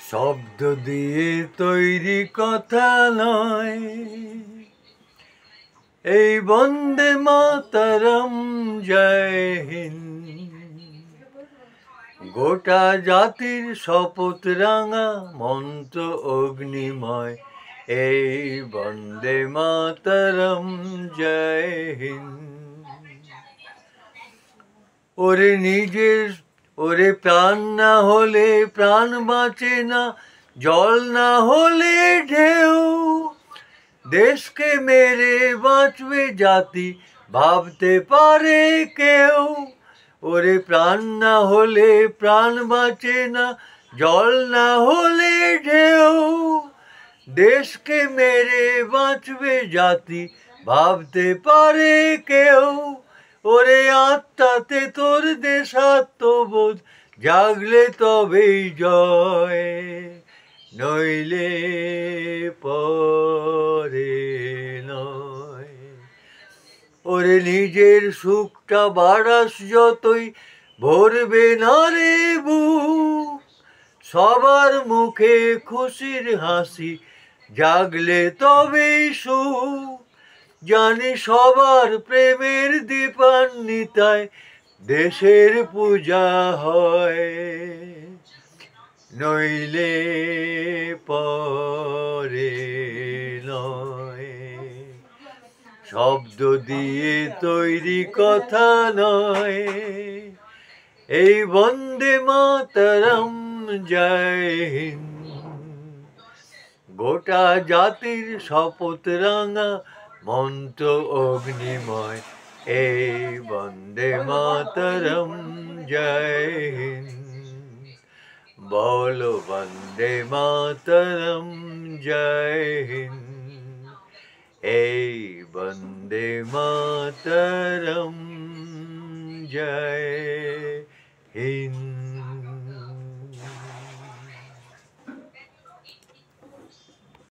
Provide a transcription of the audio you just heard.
শব্দ দিয়ে তৈরি কথা নয়, এই বন্দে মাতরম জয় হিন্দ, গোটা জাতির শপথ রাঙা মন্ত্র অগ্নিময়, এই বন্দে মাতরম জয় হিন্দ। ওরে নিজের ওরে প্রাণ না হলে প্রাণ বাঁচে না, জল না হলে ঢেউ, দেশকে মেরে বাঁচবে জাতি ভাবতে পারে কেউ। ওরে প্রাণ না হলে প্রাণ বাঁচে না, জল না হলে ঢেউ, দেশকে মেরে বাঁচবে জাতি ভাবতে পারে কেউ। ওরে আত্মাতে তোর দেশাত্মবোধ জাগলে তবেই জয়, নইলে পরে নয়। ওরে নিজের সুখটা বাড়াস যতই ভরবে না রে বুক, সবার মুখে খুশির হাসি জাগলে তবেই সুখ। জানি সবার প্রেমের দীপান্বিতায় দেশের পূজা হয়, নইলে পরে নয়। শব্দ দিয়ে তৈরি কথা নয়, এই বন্দে মাতরম জয় হিন্দ, গোটা জাতির শপথ রাঙা মন্ত্র অগ্নিময়, এই বন্দে মাতরম জয় হিন্দ। বলো বন্দে মাতরম জয় হিন্দ, এই বন্দে মাতরম জয়